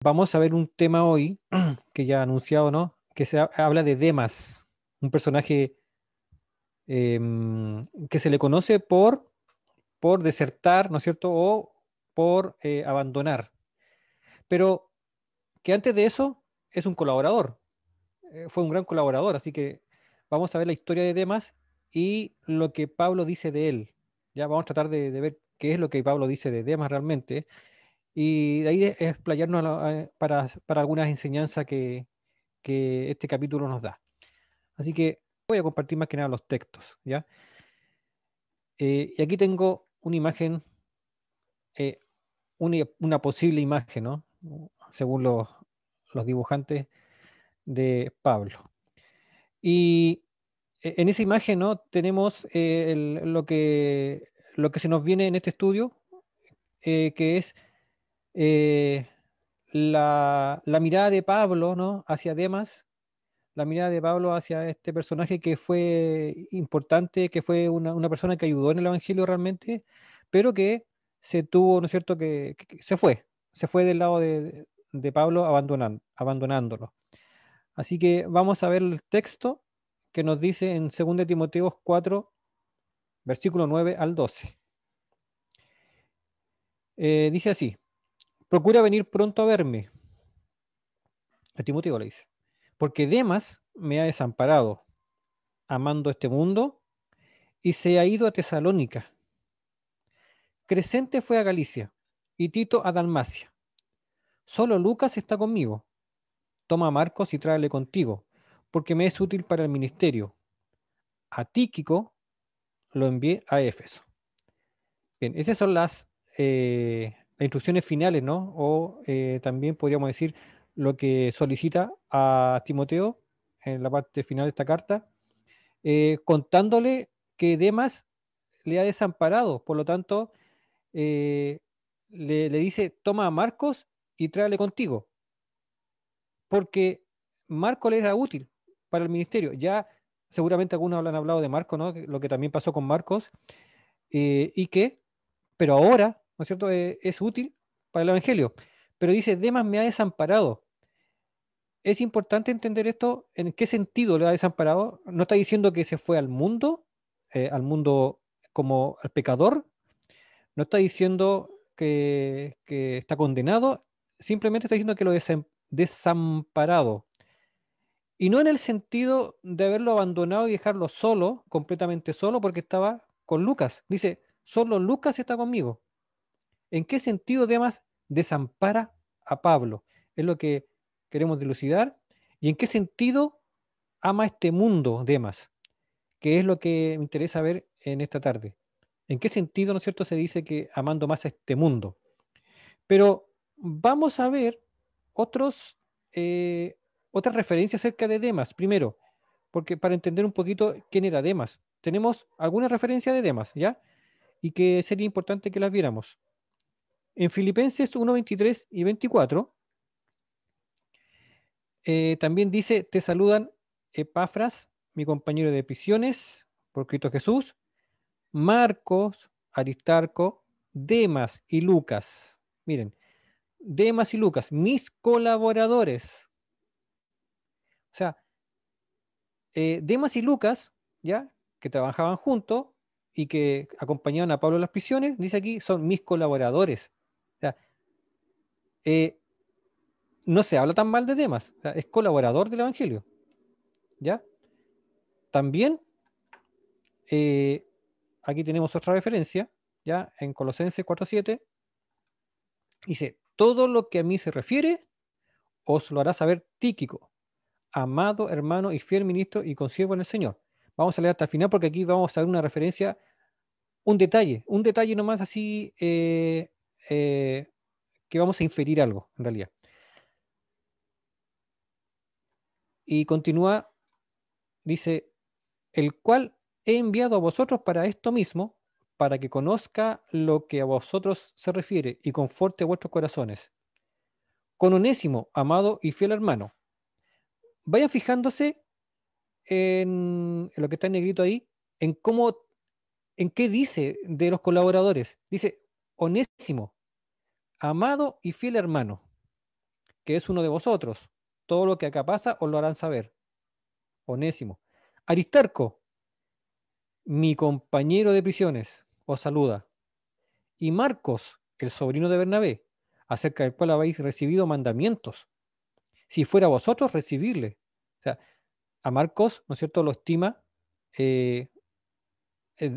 Vamos a ver un tema hoy que ya he anunciado, ¿no? Que habla de Demas, un personaje que se le conoce por desertar, ¿no es cierto? O por abandonar. Pero que antes de eso es un colaborador, fue un gran colaborador, así que vamos a ver la historia de Demas y lo que Pablo dice de él. Ya vamos a tratar de ver qué es lo que Pablo dice de Demas realmente y de ahí explayarnos para algunas enseñanzas que este capítulo nos da. Así que voy a compartir más que nada los textos, ¿ya? Y aquí tengo una imagen, eh, una posible imagen, ¿no? Según los dibujantes de Pablo. Y en esa imagen, ¿no? Tenemos lo que se nos viene en este estudio, que es eh, la mirada de Pablo, ¿no? Hacia Demas, la mirada de Pablo hacia este personaje que fue importante, que fue una persona que ayudó en el Evangelio realmente, pero que se tuvo, ¿no es cierto?, que se fue del lado de Pablo abandonándolo. Así que vamos a ver el texto que nos dice en 2 Timoteo 4, versículo 9 al 12. Dice así, procura venir pronto a verme, a Timoteo le dice, porque Demas me ha desamparado, amando este mundo, y se ha ido a Tesalónica. Crescente fue a Galicia y Tito a Dalmacia. Solo Lucas está conmigo. Toma a Marcos y tráele contigo, porque me es útil para el ministerio. A Tíquico lo envié a Éfeso. Bien, esas son las instrucciones finales, ¿no? O también podríamos decir lo que solicita a Timoteo en la parte final de esta carta, contándole que Demas le ha desamparado, por lo tanto, eh, le dice, toma a Marcos y tráele contigo, porque Marcos le era útil para el ministerio. Ya seguramente algunos han hablado de Marcos, ¿no? Lo que también pasó con Marcos, y que, pero ahora, ¿no es cierto?, es útil para el Evangelio. Pero dice, Demas me ha desamparado. Es importante entender esto, en qué sentido le ha desamparado. No está diciendo que se fue al mundo como al pecador, no está diciendo que está condenado, simplemente está diciendo que lo desamparado. Y no en el sentido de haberlo abandonado y dejarlo solo, completamente solo, porque estaba con Lucas. Dice, solo Lucas está conmigo. ¿En qué sentido Demas desampara a Pablo? Es lo que queremos dilucidar. ¿Y en qué sentido ama este mundo Demas? Que es lo que me interesa ver en esta tarde. ¿En qué sentido, ¿no es cierto?, se dice que amando más a este mundo? Pero vamos a ver otros, eh, otras referencias acerca de Demas. Primero, porque para entender un poquito quién era Demas, tenemos alguna referencia de Demas, ¿ya? Y que sería importante que las viéramos. En Filipenses 1:23 y 24, también dice, te saludan Epafras, mi compañero de prisiones, por Cristo Jesús, Marcos, Aristarco, Demas y Lucas. Miren, Demas y Lucas, mis colaboradores. O sea, Demas y Lucas, ¿ya? Que trabajaban juntos y que acompañaban a Pablo en las prisiones, dice aquí, son mis colaboradores. O sea, eh, no se habla tan mal de Demas, o sea, es colaborador del Evangelio, ¿ya? También, eh, aquí tenemos otra referencia, ¿ya? En Colosenses 4:7, dice, todo lo que a mí se refiere, os lo hará saber Tíquico, amado hermano y fiel ministro y consiervo en el Señor. Vamos a leer hasta el final porque aquí vamos a ver una referencia, un detalle nomás así, eh, que vamos a inferir algo, en realidad. Y continúa, dice, el cual he enviado a vosotros para esto mismo, para que conozca lo que a vosotros se refiere y conforte vuestros corazones. Con Onésimo, amado y fiel hermano. Vayan fijándose en lo que está en negrito ahí, en cómo, en qué dice de los colaboradores. Dice, Onésimo, amado y fiel hermano. que es uno de vosotros. Todo lo que acá pasa os lo harán saber. Onésimo. Aristarco, mi compañero de prisiones, os saluda. Y Marcos, el sobrino de Bernabé, acerca del cual habéis recibido mandamientos. Si fuera vosotros, recibirle. O sea, a Marcos, ¿no es cierto?, lo estima, eh,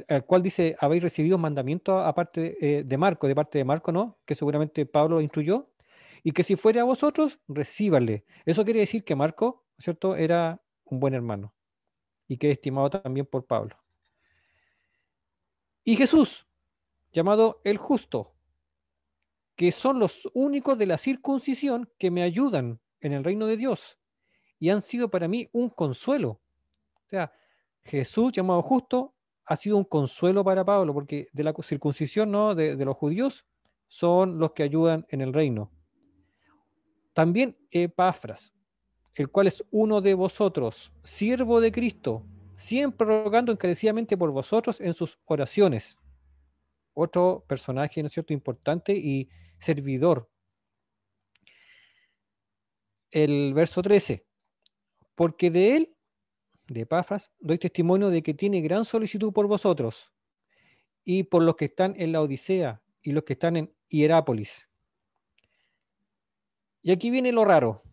al cual dice, habéis recibido mandamientos aparte de Marco, de parte de Marco, ¿no? Que seguramente Pablo lo instruyó, y que si fuera a vosotros, recíbanle. Eso quiere decir que Marco, ¿no es cierto?, era un buen hermano y que es estimado también por Pablo. Y Jesús, llamado el justo, que son los únicos de la circuncisión que me ayudan en el reino de Dios y han sido para mí un consuelo. O sea, Jesús, llamado justo, ha sido un consuelo para Pablo, porque de la circuncisión, ¿no? De los judíos, son los que ayudan en el reino. También Epafras, el cual es uno de vosotros, siervo de Cristo, siempre rogando encarecidamente por vosotros en sus oraciones. Otro personaje, ¿no es cierto?, importante y servidor. El verso 13, porque de él, de Epafras, doy testimonio de que tiene gran solicitud por vosotros y por los que están en la Odisea y los que están en Hierápolis. Y aquí viene lo raro.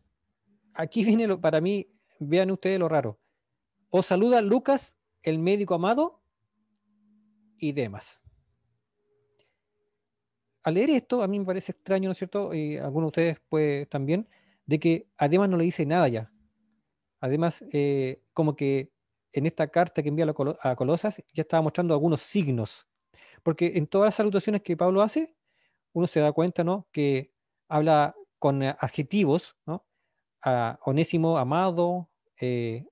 Aquí viene para mí, vean ustedes lo raro. Os saluda Lucas, el médico amado, y demás. Al leer esto, a mí me parece extraño, ¿no es cierto? Y algunos de ustedes pues también, de que además no le dice nada ya. Además, como que en esta carta que envía a Colosas ya estaba mostrando algunos signos. Porque en todas las salutaciones que Pablo hace, uno se da cuenta, ¿no? Que habla con adjetivos, ¿no? A Onésimo, amado,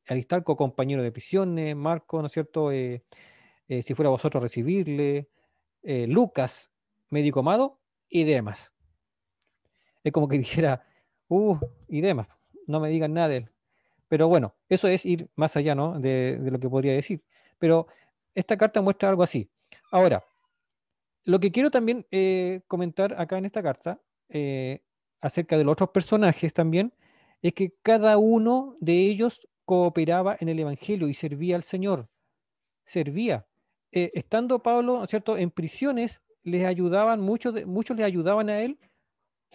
Aristarco, compañero de prisiones, Marco, ¿no es cierto? Si fuera vosotros recibirle, Lucas, médico amado, y demás. Es como que dijera, y demás, no me digan nada de él. Pero bueno, eso es ir más allá, ¿no? De lo que podría decir. Pero esta carta muestra algo así. Ahora, lo que quiero también comentar acá en esta carta, acerca de los otros personajes también, es que cada uno de ellos cooperaba en el Evangelio y servía al Señor. Servía. Estando Pablo, ¿no es cierto?, en prisiones, les ayudaban, muchos le ayudaban a él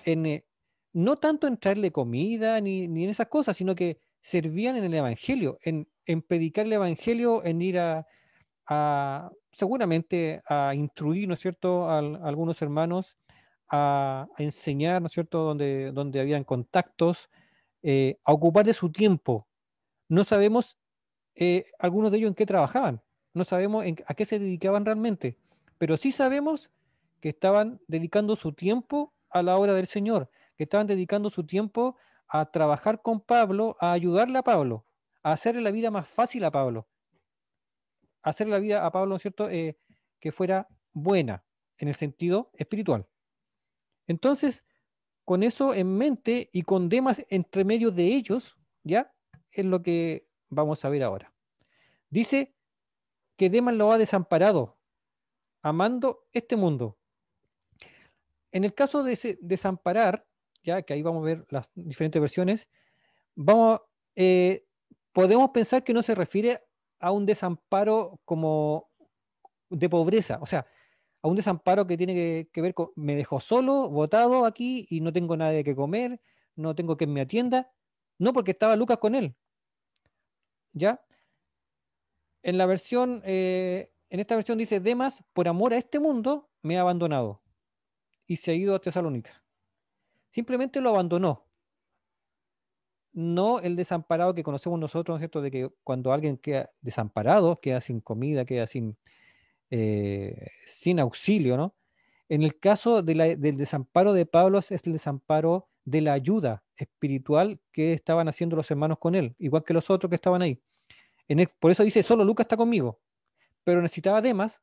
en, no tanto en traerle comida ni en esas cosas, sino que servían en el Evangelio, en predicar el Evangelio, en ir seguramente a instruir, ¿no es cierto?, a algunos hermanos, a enseñar, ¿no es cierto?, donde habían contactos, a ocupar de su tiempo. No sabemos algunos de ellos en qué trabajaban, no sabemos a qué se dedicaban realmente, pero sí sabemos que estaban dedicando su tiempo a la obra del Señor, que estaban dedicando su tiempo a trabajar con Pablo, a ayudarle a Pablo, a hacerle la vida más fácil a Pablo, a hacerle la vida a Pablo, ¿no es cierto?, que fuera buena en el sentido espiritual. Entonces, con eso en mente y con Demas entre medio de ellos, ¿ya? Es lo que vamos a ver ahora. Dice que Demas lo ha desamparado, amando este mundo. En el caso de desamparar, ya que ahí vamos a ver las diferentes versiones, vamos, eh, podemos pensar que no se refiere a un desamparo como de pobreza, o sea, a un desamparo que tiene que ver con me dejó solo, botado aquí y no tengo nada de qué comer, no tengo quien me atienda, no porque estaba Lucas con él, ¿ya? En esta versión dice, Demas, por amor a este mundo, me ha abandonado y se ha ido a Tesalónica. Simplemente lo abandonó. No el desamparado que conocemos nosotros, ¿no es cierto? De que cuando alguien queda desamparado, queda sin comida, queda sin auxilio, ¿no? En el caso del desamparo de Pablo es el desamparo de la ayuda espiritual que estaban haciendo los hermanos con él, igual que los otros que estaban ahí. Por eso dice, solo Lucas está conmigo, pero necesitaba Demas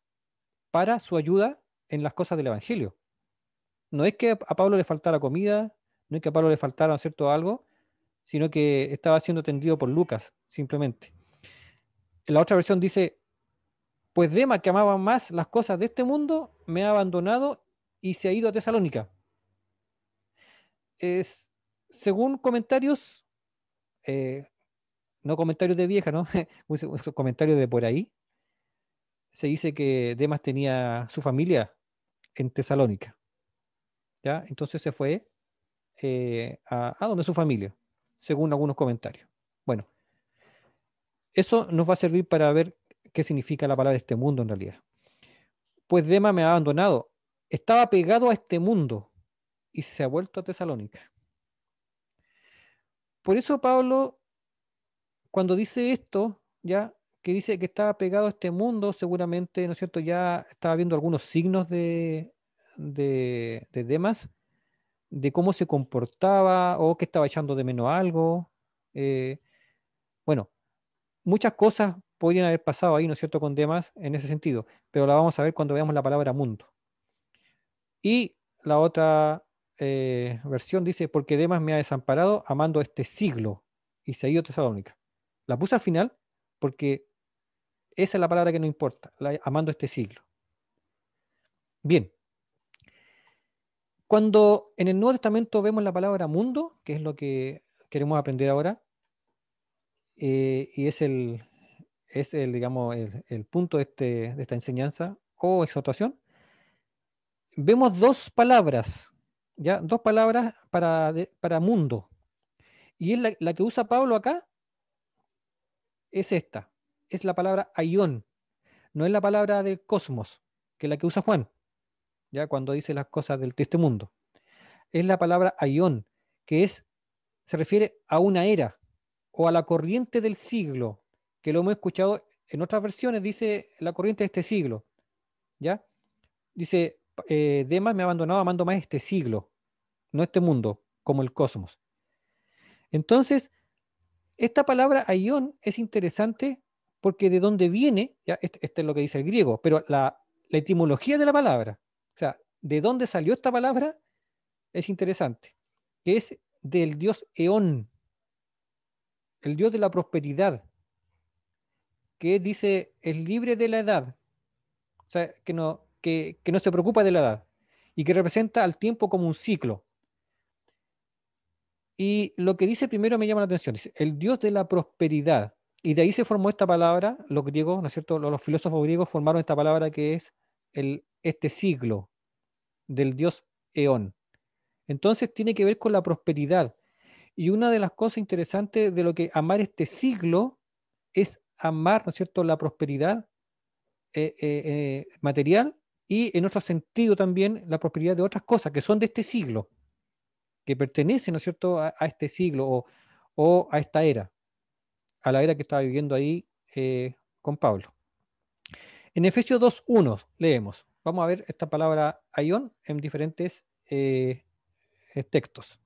para su ayuda en las cosas del Evangelio. No es que a Pablo le faltara comida, no es que a Pablo le faltara, ¿no es cierto?, algo, sino que estaba siendo atendido por Lucas, simplemente. En la otra versión dice, pues Demas, que amaba más las cosas de este mundo, me ha abandonado y se ha ido a Tesalónica. según comentarios, no comentarios de vieja, ¿no? Comentarios de por ahí, se dice que Demas tenía su familia en Tesalónica, ¿ya? Entonces se fue a donde su familia, según algunos comentarios. Bueno, eso nos va a servir para ver qué significa la palabra este mundo en realidad. Pues Demas me ha abandonado. Estaba pegado a este mundo y se ha vuelto a Tesalónica. Por eso Pablo, cuando dice esto, ya que dice que estaba pegado a este mundo, seguramente, ¿no es cierto? Ya estaba viendo algunos signos de Demas, de cómo se comportaba o que estaba echando de menos algo. eh, bueno, muchas cosas podrían haber pasado ahí, ¿no es cierto?, con Demas en ese sentido, pero la vamos a ver cuando veamos la palabra mundo. Y la otra versión dice, porque Demas me ha desamparado amando este siglo y se ha ido a Tesalónica. La puse al final porque esa es la palabra que no importa, amando este siglo. Bien, cuando en el Nuevo Testamento vemos la palabra mundo, que es lo que queremos aprender ahora, y digamos, el punto de esta enseñanza o exhortación, vemos dos palabras, ¿ya? Dos palabras para mundo. Y es la que usa Pablo acá, es esta. Es la palabra aión. No es la palabra del cosmos, que es la que usa Juan, ¿ya? Cuando dice las cosas de este mundo. Es la palabra aión, que se refiere a una era o a la corriente del siglo, que lo hemos escuchado en otras versiones, dice la corriente de este siglo, ¿ya? Dice, Demas me ha abandonado amando más este siglo, no este mundo, como el cosmos. Entonces, esta palabra aión es interesante porque de dónde viene, ya este es lo que dice el griego, pero la etimología de la palabra, o sea, de dónde salió esta palabra es interesante, que es del dios Eón, el dios de la prosperidad, que dice es libre de la edad, o sea, que no se preocupa de la edad y que representa al tiempo como un ciclo. Y lo que dice primero me llama la atención, dice, el Dios de la prosperidad. Y de ahí se formó esta palabra, los griegos, ¿no es cierto? Los filósofos griegos formaron esta palabra que es este siglo del Dios Eón. Entonces tiene que ver con la prosperidad. Y una de las cosas interesantes de lo que amar este siglo es amar, ¿no es cierto?, la prosperidad material y en otro sentido también la prosperidad de otras cosas que son de este siglo, que pertenecen, ¿no es cierto?, a este siglo o a esta era, a la era que estaba viviendo ahí con Pablo. En Efesios 2:1 leemos, vamos a ver esta palabra aión en diferentes textos.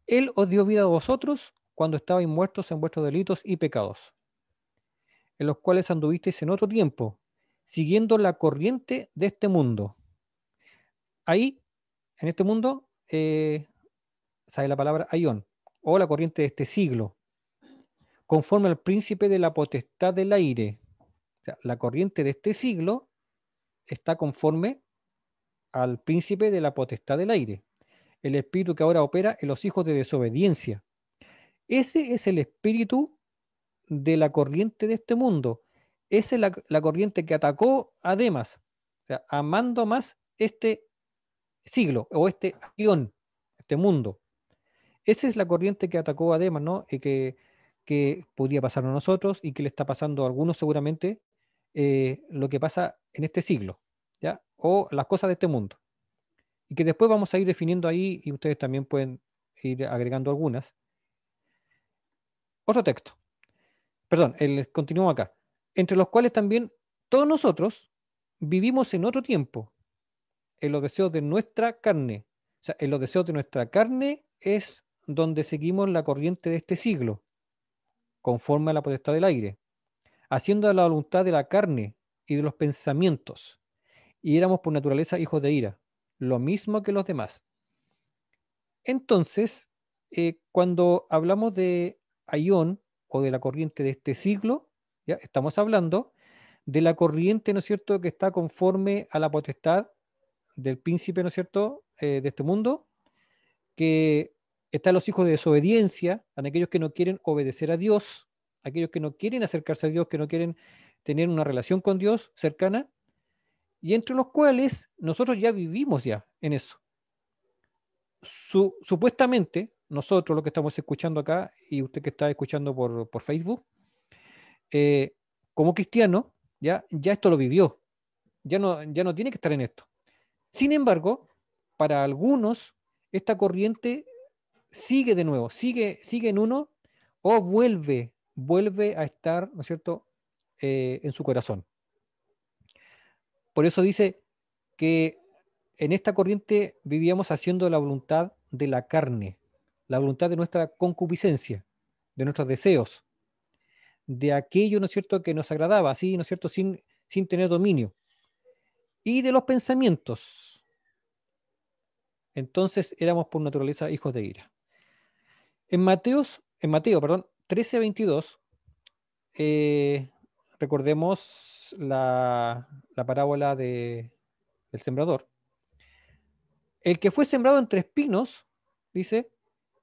Él os dio vida a vosotros cuando estabais muertos en vuestros delitos y pecados, en los cuales anduvisteis en otro tiempo, siguiendo la corriente de este mundo. Ahí, en este mundo, sale la palabra aión, o la corriente de este siglo, conforme al príncipe de la potestad del aire. O sea, la corriente de este siglo está conforme al príncipe de la potestad del aire, el espíritu que ahora opera en los hijos de desobediencia. Ese es el espíritu de la corriente de este mundo. Esa es la corriente que atacó a Demas, o sea, amando más este siglo o este aión, este mundo. Esa es la corriente que atacó a Demas, ¿no? Y que podría pasar a nosotros y que le está pasando a algunos seguramente lo que pasa en este siglo, ¿ya? O las cosas de este mundo. Y que después vamos a ir definiendo ahí y ustedes también pueden ir agregando algunas. Otro texto, perdón, continúo acá. Entre los cuales también todos nosotros vivimos en otro tiempo, en los deseos de nuestra carne. O sea, en los deseos de nuestra carne es donde seguimos la corriente de este siglo, conforme a la potestad del aire, haciendo la voluntad de la carne y de los pensamientos. Y éramos por naturaleza hijos de ira, lo mismo que los demás. Entonces, cuando hablamos de Aión o de la corriente de este siglo, ¿ya? Estamos hablando de la corriente, ¿no es cierto?, que está conforme a la potestad del príncipe, ¿no es cierto?, de este mundo, que Están los hijos de desobediencia, están aquellos que no quieren obedecer a Dios, aquellos que no quieren acercarse a Dios, que no quieren tener una relación con Dios cercana, y entre los cuales nosotros ya vivimos ya en eso. Supuestamente, nosotros lo que estamos escuchando acá, y usted que está escuchando por Facebook, eh, como cristiano, ya esto lo vivió, ya no tiene que estar en esto. Sin embargo, para algunos, esta corriente sigue de nuevo, sigue en uno o vuelve a estar, ¿no es cierto?, en su corazón. Por eso dice que en esta corriente vivíamos haciendo la voluntad de la carne, la voluntad de nuestra concupiscencia, de nuestros deseos, de aquello, ¿no es cierto?, que nos agradaba, así, ¿no es cierto?, sin tener dominio, y de los pensamientos. Entonces éramos por naturaleza hijos de ira. En Mateo, perdón, 13:22, eh, recordemos la parábola del sembrador. El que fue sembrado entre espinos, dice,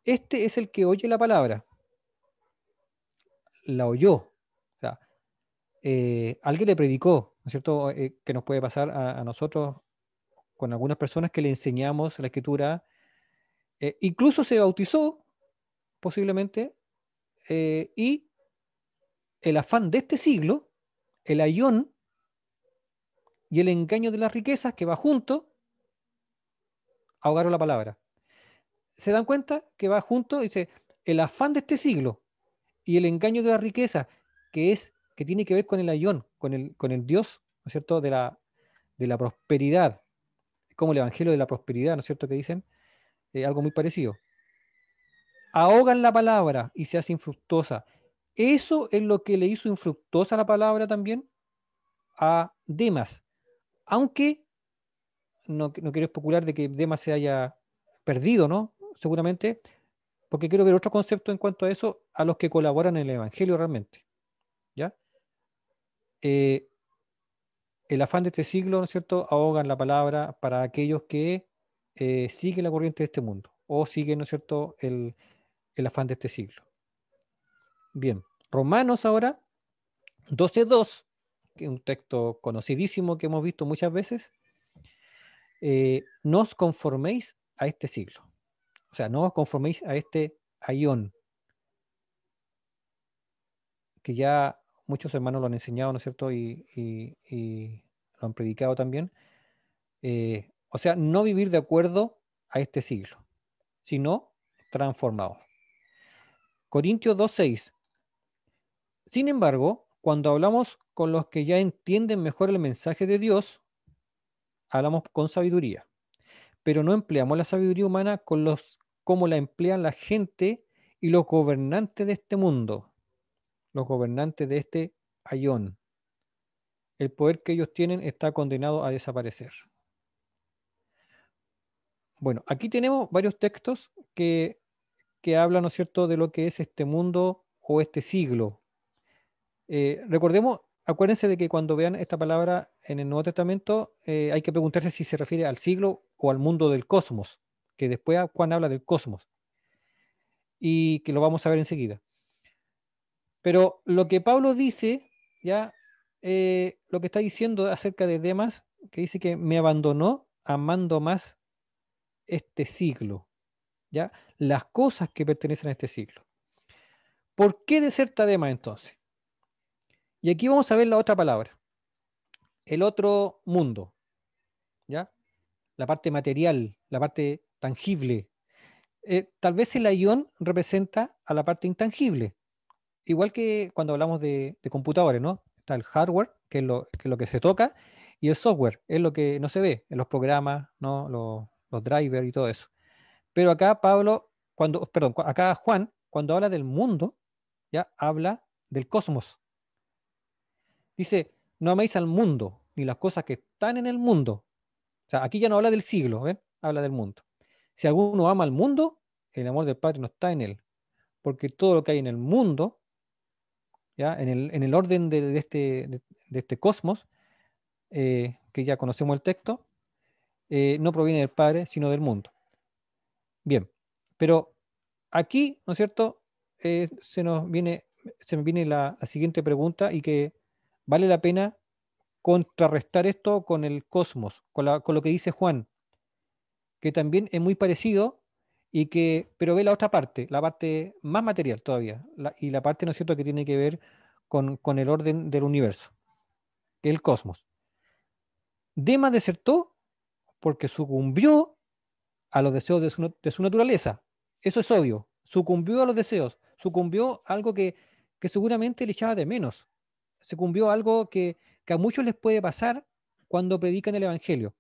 este es el que oye la palabra, la oyó. O sea, alguien le predicó, ¿no es cierto? Que nos puede pasar a nosotros con algunas personas que le enseñamos la escritura, incluso se bautizó posiblemente, y el afán de este siglo, el ayón y el engaño de las riquezas que va junto, ahogaron la palabra. ¿Se dan cuenta que va junto? Dice, el afán de este siglo y el engaño de la riqueza, que tiene que ver con el ayón, con el Dios, ¿no es cierto?, de la prosperidad, como el evangelio de la prosperidad, ¿no es cierto?, que dicen, algo muy parecido. Ahogan la palabra y se hace infructuosa. Eso es lo que le hizo infructuosa la palabra también a Demas, aunque no quiero especular de que Demas se haya perdido, ¿no? Seguramente, porque quiero ver otro concepto en cuanto a eso, a los que colaboran en el Evangelio realmente, ¿ya? Eh, el afán de este siglo, ¿no es cierto?, ahogan la palabra para aquellos que siguen la corriente de este mundo, o siguen, ¿no es cierto?, el afán de este siglo. Bien, Romanos ahora, 12:2, que es un texto conocidísimo que hemos visto muchas veces, no os conforméis a este siglo. O sea, no os conforméis a este ayón, que ya muchos hermanos lo han enseñado, ¿no es cierto? Y lo han predicado también. O sea, no vivir de acuerdo a este siglo, sino transformado. Corintios 2:6. Sin embargo, cuando hablamos con los que ya entienden mejor el mensaje de Dios, hablamos con sabiduría, pero no empleamos la sabiduría humana como la emplean la gente y los gobernantes de este mundo, los gobernantes de este ayón. El poder que ellos tienen está condenado a desaparecer. Bueno, aquí tenemos varios textos que hablan, ¿no es cierto?, de lo que es este mundo o este siglo. Recordemos, acuérdense de que cuando vean esta palabra en el Nuevo Testamento, hay que preguntarse si se refiere al siglo o al mundo del cosmos, que después Juan habla del cosmos, y que lo vamos a ver enseguida. Pero lo que Pablo dice, ya, lo que está diciendo acerca de Demas, que dice que me abandonó amando más este siglo, ¿ya? Las cosas que pertenecen a este siglo. ¿Por qué deserta Demas entonces? Y aquí vamos a ver la otra palabra, el otro mundo, ¿ya? La parte material, la parte tangible. Tal vez el ayón representa a la parte intangible, igual que cuando hablamos de computadores, ¿no? Está el hardware, que es lo que se toca, y el software, es lo que no se ve, en los programas, ¿no? Los drivers y todo eso. Pero acá acá Juan, cuando habla del mundo, ya habla del cosmos. Dice, no améis al mundo, ni las cosas que están en el mundo. O sea, aquí ya no habla del siglo, ¿ven? Habla del mundo. Si alguno ama al mundo, el amor del Padre no está en él. Porque todo lo que hay en el mundo, ya, en el orden de este cosmos, que ya conocemos el texto, no proviene del Padre, sino del mundo. Bien, pero aquí, ¿no es cierto? Se me viene la siguiente pregunta y que vale la pena contrarrestar esto con el cosmos, con lo que dice Juan, que también es muy parecido pero ve la parte más material todavía, y la parte, ¿no es cierto?, que tiene que ver con el orden del universo, que es el cosmos. Demas desertó porque sucumbió a los deseos de su naturaleza. Eso es obvio. Sucumbió a los deseos, sucumbió a algo que seguramente le echaba de menos. Sucumbió a algo que a muchos les puede pasar cuando predican el Evangelio.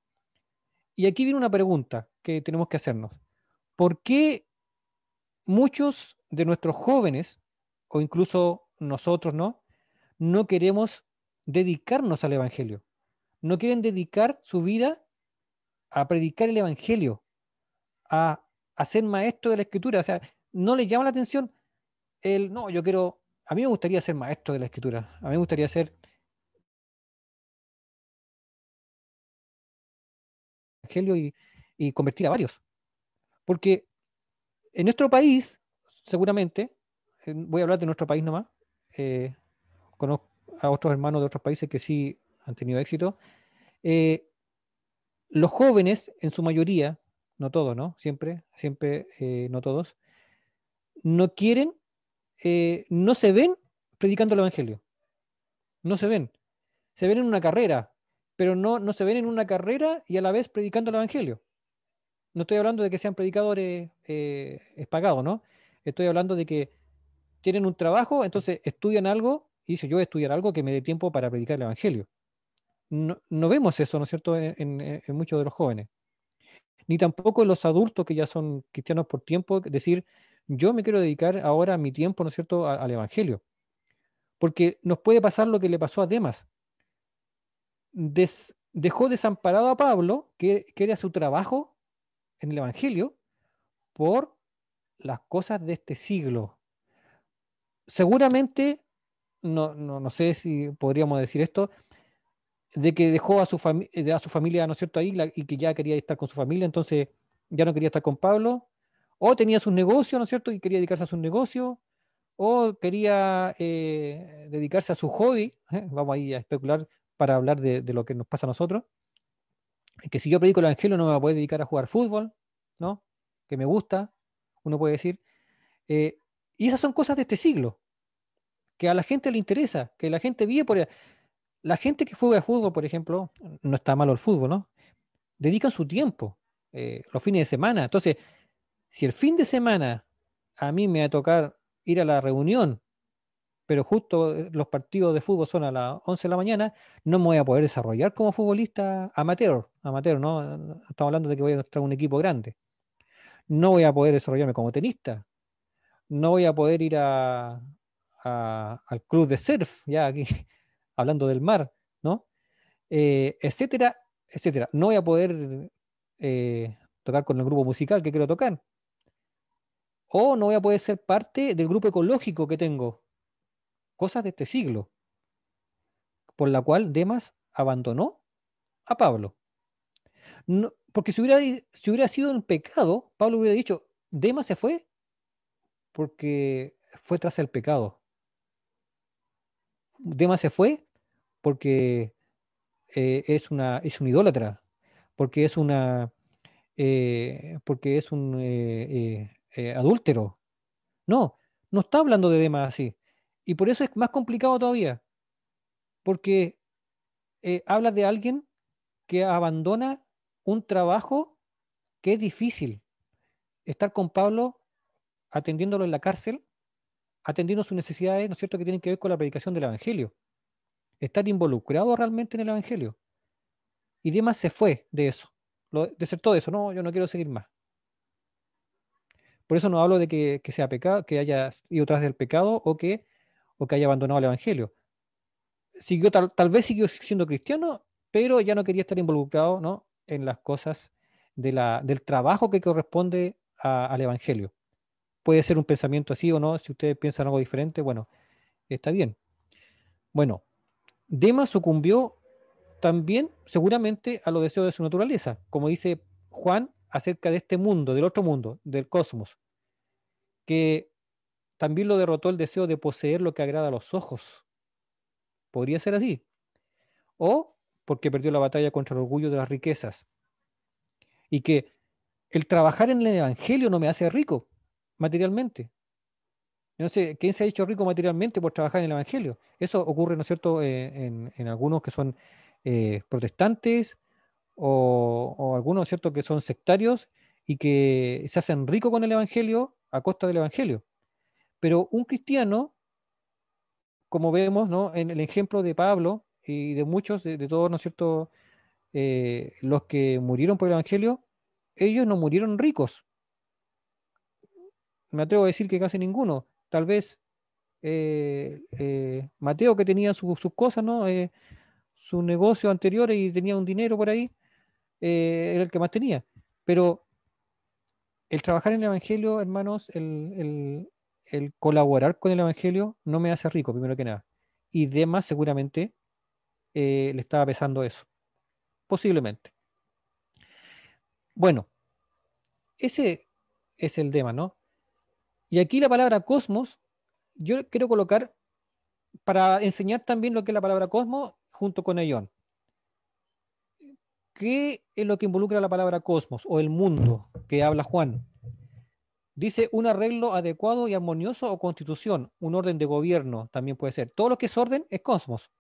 Y aquí viene una pregunta que tenemos que hacernos. ¿Por qué muchos de nuestros jóvenes, o incluso nosotros, no queremos dedicarnos al Evangelio? No quieren dedicar su vida a predicar el Evangelio, a ser maestro de la Escritura. O sea, no les llama la atención no, a mí me gustaría ser maestro de la Escritura. A mí me gustaría ser Evangelio y convertir a varios. Porque en nuestro país, seguramente, voy a hablar de nuestro país nomás, eh, conozco a otros hermanos de otros países que sí han tenido éxito. eh, los jóvenes, en su mayoría, no todos, ¿no? Siempre, no todos, no quieren, no se ven predicando el Evangelio, no se ven. Se ven en una carrera, pero no se ven en una carrera y a la vez predicando el Evangelio. No estoy hablando de que sean predicadores pagados, ¿no? Estoy hablando de que tienen un trabajo, entonces estudian algo y dicen, yo voy a estudiar algo que me dé tiempo para predicar el Evangelio. No vemos eso, ¿no es cierto?, en muchos de los jóvenes. Ni tampoco en los adultos que ya son cristianos por tiempo, decir, yo me quiero dedicar ahora mi tiempo, ¿no es cierto?, al Evangelio. Porque nos puede pasar lo que le pasó a Demas. Dejó desamparado a Pablo, que era su trabajo en el Evangelio, por las cosas de este siglo. Seguramente, no sé si podríamos decir esto, de que dejó a su familia, ¿no es cierto?, ahí, y que ya quería estar con su familia, entonces ya no quería estar con Pablo, o tenía sus negocios, ¿no es cierto?, y quería dedicarse a sus negocios, o quería dedicarse a su hobby, vamos ahí a especular para hablar de lo que nos pasa a nosotros, que si yo predico el Evangelio no me voy a poder dedicar a jugar fútbol, ¿no? Que me gusta, uno puede decir. Eh, y esas son cosas de este siglo, que a la gente le interesa, que la gente vive por... La gente que juega fútbol, por ejemplo, no está malo el fútbol, ¿no? Dedican su tiempo, los fines de semana. Entonces, si el fin de semana a mí me va a tocar ir a la reunión, pero justo los partidos de fútbol son a las 11 de la mañana, no me voy a poder desarrollar como futbolista amateur, ¿no? No estamos hablando de que voy a estar en un equipo grande. No voy a poder desarrollarme como tenista, no voy a poder ir al club de surf, ya aquí, hablando del mar, ¿no? Etcétera, etcétera. No voy a poder tocar con el grupo musical que quiero tocar. O no voy a poder ser parte del grupo ecológico que tengo. Cosas de este siglo, por la cual Demas abandonó a Pablo. Porque si hubiera sido un pecado, Pablo hubiera dicho, Demas se fue porque fue tras el pecado. Demas se fue porque es un idólatra, porque porque es un adúltero. No, no está hablando de Demas así. Y por eso es más complicado todavía, porque habla de alguien que abandona un trabajo que es difícil. Estar con Pablo atendiéndolo en la cárcel, atendiendo sus necesidades, ¿no es cierto?, que tienen que ver con la predicación del Evangelio. Estar involucrado realmente en el Evangelio. Y Demas se fue de eso, desertó de eso, no, yo no quiero seguir más. Por eso no hablo de que sea pecado, que haya ido tras del pecado o que haya abandonado el Evangelio. Tal vez siguió siendo cristiano, pero ya no quería estar involucrado, ¿no?, en las cosas del trabajo que corresponde al Evangelio. Puede ser un pensamiento así o no, si ustedes piensan algo diferente, bueno, está bien. Bueno, Demas sucumbió también seguramente a los deseos de su naturaleza, como dice Juan acerca de este mundo, del otro mundo, del cosmos, que también lo derrotó el deseo de poseer lo que agrada a los ojos. Podría ser así. O porque perdió la batalla contra el orgullo de las riquezas. Y que el trabajar en el Evangelio no me hace rico materialmente. No sé, ¿quién se ha hecho rico materialmente por trabajar en el Evangelio? Eso ocurre, ¿no es cierto?, en algunos que son protestantes o algunos, ¿cierto?, que son sectarios y que se hacen ricos con el Evangelio a costa del Evangelio. Pero un cristiano, como vemos, ¿no?, en el ejemplo de Pablo y de muchos, de todos, ¿no es cierto?, los que murieron por el Evangelio, ellos no murieron ricos. Me atrevo a decir que casi ninguno. Tal vez Mateo, que tenía sus cosas, ¿no? Sus negocios anteriores y tenía un dinero por ahí, era el que más tenía. Pero el trabajar en el Evangelio, hermanos, el colaborar con el Evangelio no me hace rico, primero que nada. Y demás, seguramente le estaba pesando eso. Posiblemente. Bueno, ese es el tema, ¿no? Y aquí la palabra cosmos, yo quiero colocar para enseñar también lo que es la palabra cosmos junto con Eión. ¿Qué es lo que involucra la palabra cosmos o el mundo que habla Juan? Dice un arreglo adecuado y armonioso o constitución, un orden de gobierno también puede ser. Todo lo que es orden es cosmos.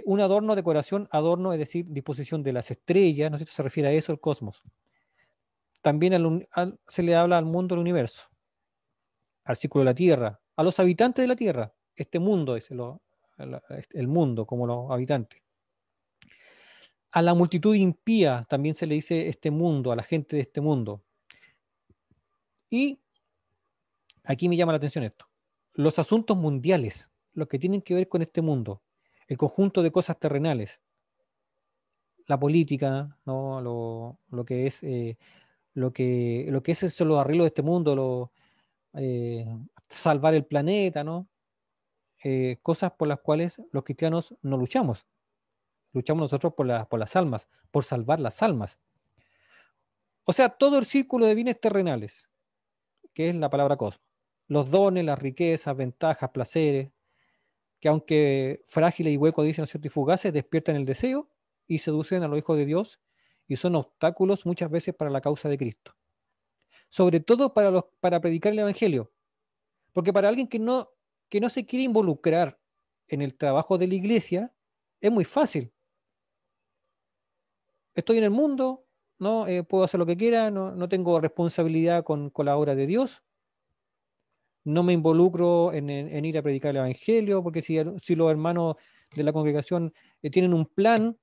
Un adorno, decoración, adorno, es decir, disposición de las estrellas, ¿no sé si se refiere a eso el cosmos? También se le habla al mundo del universo, al círculo de la Tierra, a los habitantes de la Tierra. Este mundo es el mundo como los habitantes. A la multitud impía también se le dice este mundo, a la gente de este mundo. Y aquí me llama la atención esto. Los asuntos mundiales, los que tienen que ver con este mundo, el conjunto de cosas terrenales, la política, ¿no? Lo que es lo que es son los arreglos de este mundo, eh, salvar el planeta, ¿no? Cosas por las cuales los cristianos no luchamos. Luchamos nosotros por las almas, por salvar las almas. O sea, todo el círculo de bienes terrenales, que es la palabra cosmos. Los dones, las riquezas, ventajas, placeres, que aunque frágiles y huecos, dicen, ¿no es cierto?, y fugaces, despiertan el deseo y seducen a los hijos de Dios y son obstáculos muchas veces para la causa de Cristo. Sobre todo para predicar el Evangelio. Porque para alguien que no se quiere involucrar en el trabajo de la iglesia, es muy fácil. Estoy en el mundo, ¿no? Puedo hacer lo que quiera, no tengo responsabilidad con la obra de Dios, no me involucro en ir a predicar el Evangelio, porque si los hermanos de la congregación tienen un plan,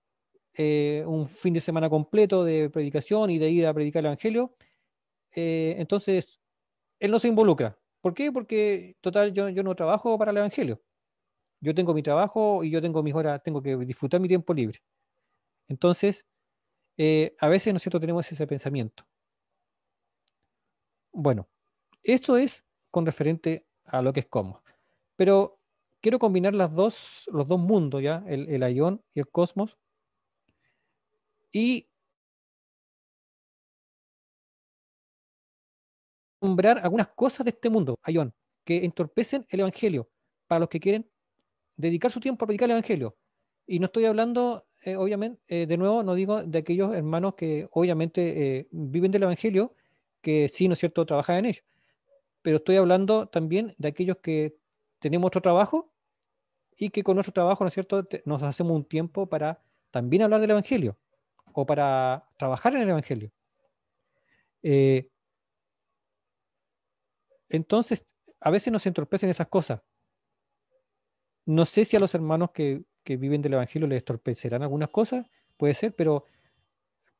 un fin de semana completo de predicación y de ir a predicar el Evangelio, entonces él no se involucra. ¿Por qué? Porque total yo no trabajo para el Evangelio. Yo tengo mi trabajo y yo tengo mis horas, tengo que disfrutar mi tiempo libre. Entonces, a veces nosotros tenemos ese pensamiento. Bueno, eso es con referente a lo que es cosmos. Pero quiero combinar los dos mundos, ¿ya? El Aion y el cosmos, y nombrar algunas cosas de este mundo, Aion, que entorpecen el Evangelio para los que quieren dedicar su tiempo a predicar el Evangelio. Y no estoy hablando, obviamente, de nuevo, no digo de aquellos hermanos que obviamente viven del Evangelio, que sí, ¿no es cierto?, trabajan en ello. Pero estoy hablando también de aquellos que tenemos otro trabajo y que con nuestro trabajo, ¿no es cierto?, nos hacemos un tiempo para también hablar del Evangelio o para trabajar en el Evangelio. Eh, entonces, a veces nos entorpecen esas cosas. No sé si a los hermanos que viven del Evangelio les entorpecerán algunas cosas, puede ser, pero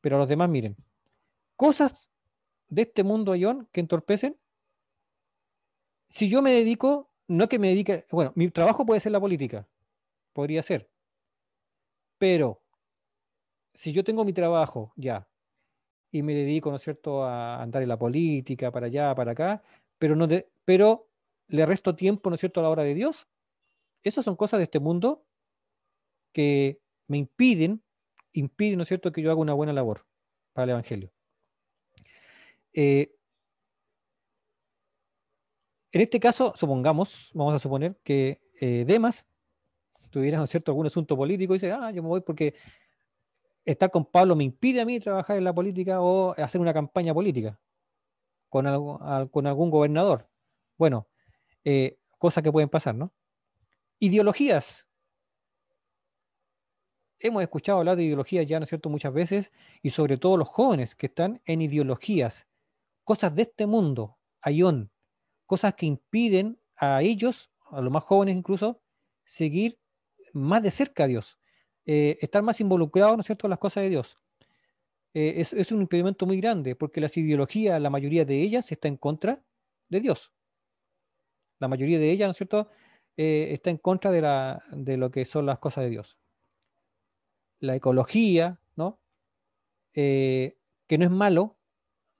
a los demás, miren, cosas de este mundo, Ion, que entorpecen. Si yo me dedico, no que me dedique, bueno, mi trabajo puede ser la política, podría ser, pero si yo tengo mi trabajo ya y me dedico, ¿no es cierto?, a andar en la política, para allá, para acá, pero le resto tiempo, ¿no es cierto?, a la obra de Dios, esas son cosas de este mundo que me impiden, ¿no es cierto?, que yo haga una buena labor para el Evangelio. Eh, En este caso, supongamos, vamos a suponer que Demas tuviera, ¿no es cierto?, algún asunto político y dice, ah, yo me voy porque estar con Pablo me impide a mí trabajar en la política o hacer una campaña política con, con algún gobernador. Bueno, cosas que pueden pasar, ¿no? Ideologías. Hemos escuchado hablar de ideologías ya, ¿no es cierto?, muchas veces, y sobre todo los jóvenes que están en ideologías, cosas de este mundo, ayón, cosas que impiden a ellos, a los más jóvenes incluso, seguir más de cerca a Dios, estar más involucrados, ¿no es cierto?, en las cosas de Dios. Es un impedimento muy grande, porque las ideologías, la mayoría de ellas está en contra de Dios. La mayoría de ellas, ¿no es cierto?, está en contra de lo que son las cosas de Dios. La ecología, ¿no? Que no es malo,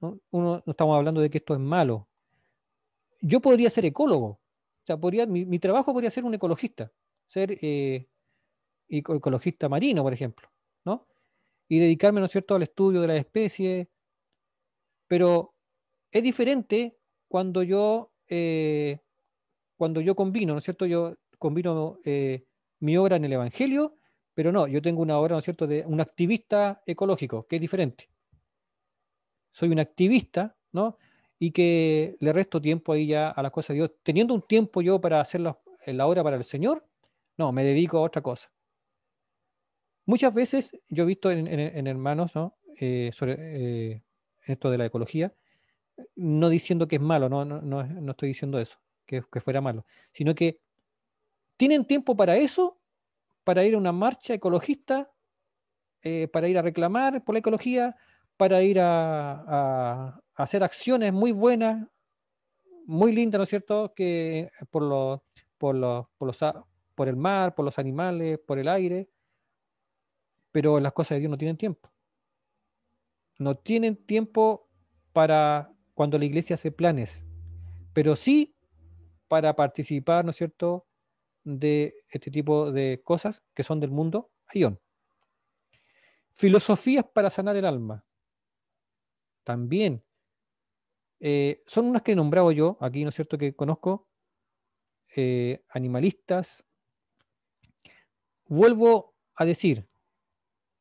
¿no? Uno, no estamos hablando de que esto es malo. Yo podría ser ecólogo, o sea, mi trabajo podría ser un ecologista, ser ecologista marino, por ejemplo, ¿no? Y dedicarme, ¿no es cierto?, al estudio de las especies, pero es diferente cuando cuando yo combino, ¿no es cierto? Yo combino mi obra en el Evangelio, pero no, yo tengo una obra, ¿no es cierto?, de un activista ecológico, que es diferente. Soy un activista, ¿no? Y que le resto tiempo ahí ya a las cosas de Dios. Teniendo un tiempo yo para hacer la obra para el Señor, no, me dedico a otra cosa. Muchas veces yo he visto en hermanos, ¿no? Sobre esto de la ecología, no diciendo que es malo, no estoy diciendo eso, que fuera malo, sino que tienen tiempo para eso, para ir a una marcha ecologista, para ir a reclamar por la ecología, para ir a hacer acciones muy buenas, muy lindas, ¿no es cierto? Que por el mar, por los animales, por el aire, pero las cosas de Dios no tienen tiempo. No tienen tiempo para cuando la iglesia hace planes, pero sí para participar, ¿no es cierto?, de este tipo de cosas que son del mundo, ayón. Filosofías para sanar el alma, también. Son unas que he nombrado yo, aquí, ¿no es cierto?, que conozco, animalistas. Vuelvo a decir,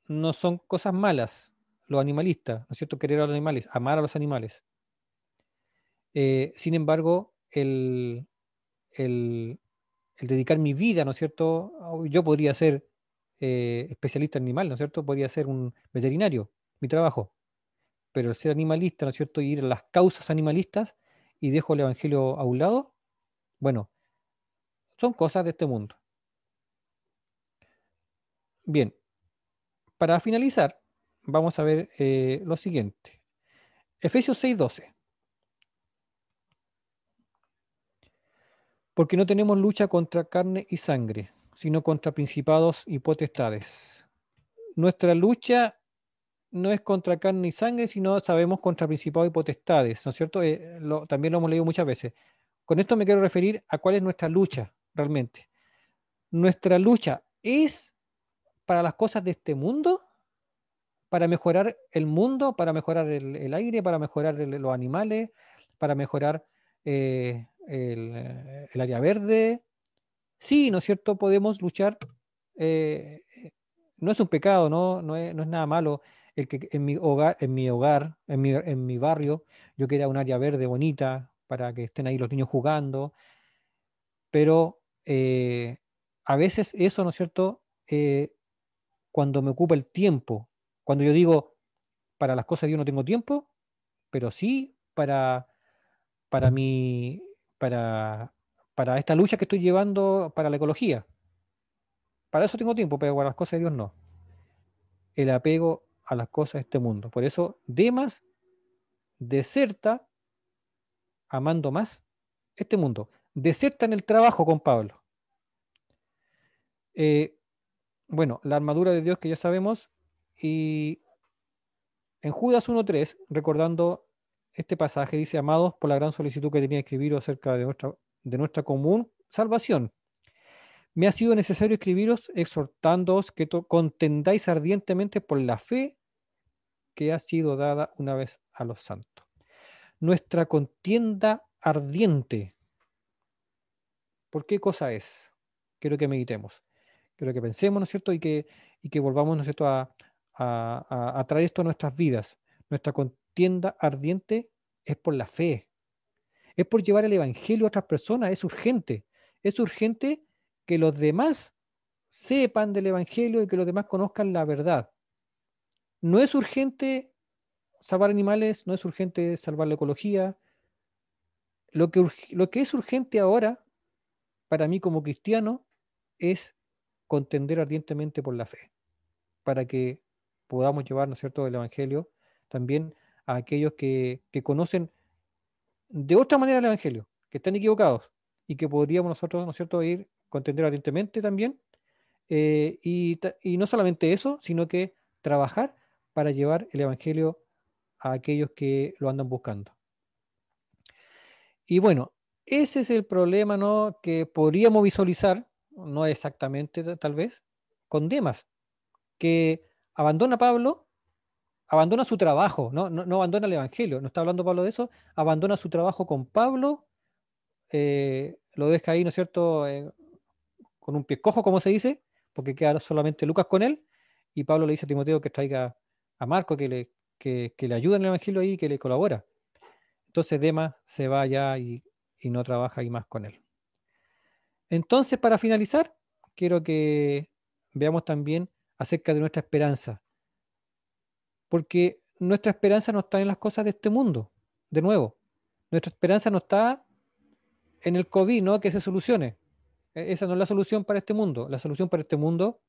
no son cosas malas los animalistas, ¿no es cierto?, querer a los animales, amar a los animales. Sin embargo, el, el dedicar mi vida, ¿no es cierto? Yo podría ser especialista en animal, ¿no es cierto? Podría ser un veterinario, mi trabajo, pero el ser animalista, ¿no es cierto? Y ir a las causas animalistas y dejo el evangelio a un lado, bueno, son cosas de este mundo. Bien, para finalizar, vamos a ver lo siguiente. Efesios 6:12. Porque no tenemos lucha contra carne y sangre, sino contra principados y potestades. Nuestra lucha no es contra carne y sangre, sino sabemos contra principados y potestades, ¿no es cierto? También lo hemos leído muchas veces. Con esto me quiero referir a cuál es nuestra lucha realmente. Nuestra lucha es para las cosas de este mundo, para mejorar el mundo, para mejorar el aire, para mejorar los animales, para mejorar el área verde. Sí, ¿no es cierto? Podemos luchar. eh, no es un pecado, no es nada malo el que en mi barrio, yo quiera un área verde bonita para que estén ahí los niños jugando, pero a veces eso, ¿no es cierto? Cuando me ocupa el tiempo, cuando yo digo, para las cosas yo no tengo tiempo, pero sí para mi, para, para esta lucha que estoy llevando para la ecología. Para eso tengo tiempo, pero para las cosas de Dios no. El apego a las cosas de este mundo. Por eso Demas deserta amando más este mundo. Deserta en el trabajo con Pablo. Eh, bueno, la armadura de Dios que ya sabemos. Y en Judas 1:3, recordando este pasaje, dice, amados, por la gran solicitud que tenía de escribiros acerca de nuestra común salvación, me ha sido necesario escribiros exhortándoos que contendáis ardientemente por la fe que ha sido dada una vez a los santos. Nuestra contienda ardiente. ¿Por qué cosa es? Quiero que meditemos, quiero que pensemos, ¿no es cierto? Y que volvamos, ¿no es cierto?, a traer esto a nuestras vidas. Nuestra contienda ardiente es por la fe, es por llevar el Evangelio a otras personas, es urgente que los demás sepan del Evangelio y que los demás conozcan la verdad. No es urgente salvar animales, no es urgente salvar la ecología. Lo que es urgente ahora, para mí como cristiano, es contender ardientemente por la fe, para que podamos llevar, ¿no es cierto?, el Evangelio también a aquellos que conocen de otra manera el Evangelio, que están equivocados y que podríamos nosotros, ¿no es cierto?, ir contender ardientemente también. Y no solamente eso, sino que trabajar para llevar el Evangelio a aquellos que lo andan buscando. Y bueno, ese es el problema, ¿no?, que podríamos visualizar, no exactamente tal vez, con Demas, que abandona a Pablo, abandona su trabajo, no abandona el Evangelio, no está hablando Pablo de eso, abandona su trabajo con Pablo, lo deja ahí, ¿no es cierto?, con un pie cojo, como se dice, porque queda solamente Lucas con él, y Pablo le dice a Timoteo que traiga a Marco, que le ayude en el Evangelio ahí, que le colabora. Entonces Demas se va allá y no trabaja ahí más con él. Entonces, para finalizar, quiero que veamos también acerca de nuestra esperanza, porque nuestra esperanza no está en las cosas de este mundo, de nuevo. Nuestra esperanza no está en el COVID, ¿no?, que se solucione. Esa no es la solución para este mundo. La solución para este mundo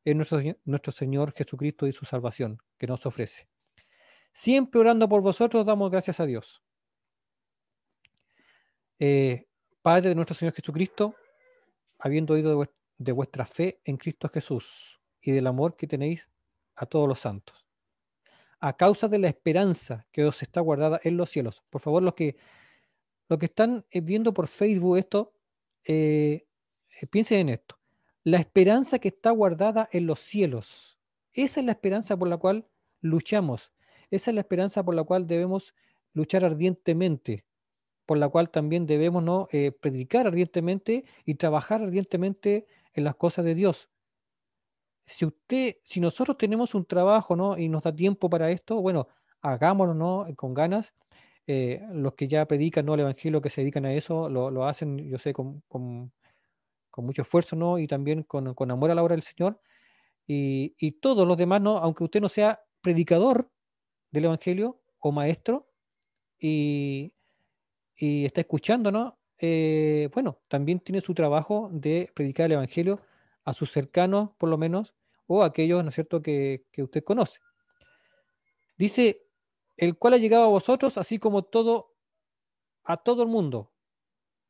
es nuestro Señor Jesucristo y su salvación que nos ofrece. Siempre orando por vosotros, damos gracias a Dios. Eh, Padre de nuestro Señor Jesucristo, habiendo oído de vuestra fe en Cristo Jesús y del amor que tenéis a todos los santos, a causa de la esperanza que os está guardada en los cielos. Por favor, los que están viendo por Facebook esto, eh, piensen en esto. La esperanza que está guardada en los cielos. Esa es la esperanza por la cual luchamos. Esa es la esperanza por la cual debemos luchar ardientemente, por la cual también debemos, ¿no?, predicar ardientemente y trabajar ardientemente en las cosas de Dios. Si nosotros tenemos un trabajo, ¿no?, y nos da tiempo para esto, bueno, hagámoslo, ¿no?, con ganas. Los que ya predican, ¿no?, el Evangelio, que se dedican a eso, lo hacen, yo sé, con mucho esfuerzo, ¿no?, y también con amor a la obra del Señor. Y todos los demás, ¿no?, aunque usted no sea predicador del Evangelio o maestro y, y está escuchando, ¿no? Bueno, también tiene su trabajo de predicar el Evangelio a sus cercanos, por lo menos, o a aquellos, ¿no es cierto?, que usted conoce. Dice, el cual ha llegado a vosotros, así como a todo el mundo,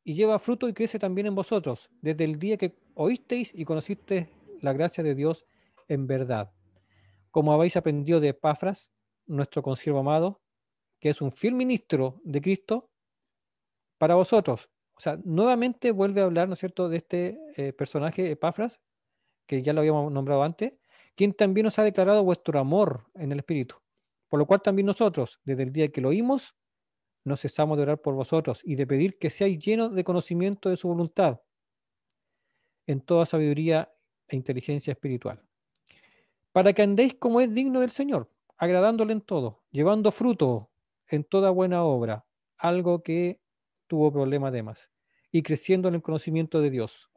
y lleva fruto y crece también en vosotros, desde el día que oísteis y conocisteis la gracia de Dios en verdad, como habéis aprendido de Epafras, nuestro consiervo amado, que es un fiel ministro de Cristo para vosotros. O sea, nuevamente vuelve a hablar, ¿no es cierto?, de este personaje, Epafras, que ya lo habíamos nombrado antes, quien también nos ha declarado vuestro amor en el Espíritu. Por lo cual también nosotros, desde el día que lo oímos, no cesamos de orar por vosotros y de pedir que seáis llenos de conocimiento de su voluntad, en toda sabiduría e inteligencia espiritual, para que andéis como es digno del Señor, agradándole en todo, llevando fruto en toda buena obra, algo que tuvo problema de más, y creciendo en el conocimiento de Dios,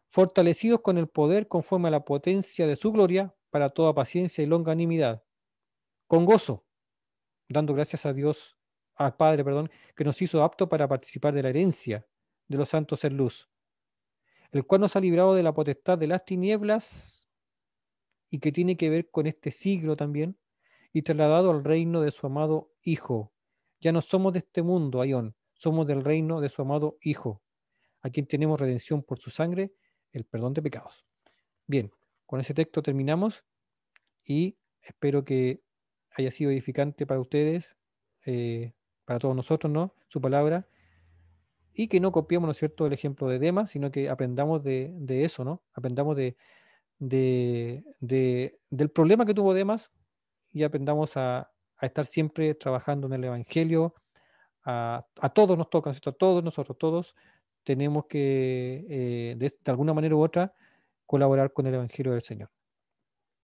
fortalecidos con el poder conforme a la potencia de su gloria, para toda paciencia y longanimidad, con gozo, dando gracias a Dios, al Padre, perdón, que nos hizo apto para participar de la herencia de los santos en luz, el cual nos ha librado de la potestad de las tinieblas y que tiene que ver con este siglo también, y trasladado al reino de su amado Hijo. Ya no somos de este mundo, Ayón, somos del reino de su amado Hijo, a quien tenemos redención por su sangre, el perdón de pecados. Bien, con ese texto terminamos y espero que haya sido edificante para ustedes, para todos nosotros, ¿no?, su palabra, y que no copiemos, ¿no es cierto?, el ejemplo de Demas, sino que aprendamos de eso, ¿no? Aprendamos del problema que tuvo Demas y aprendamos a estar siempre trabajando en el Evangelio. A todos nos toca, ¿cierto?, a todos nosotros, todos tenemos que, de alguna manera u otra, colaborar con el Evangelio del Señor.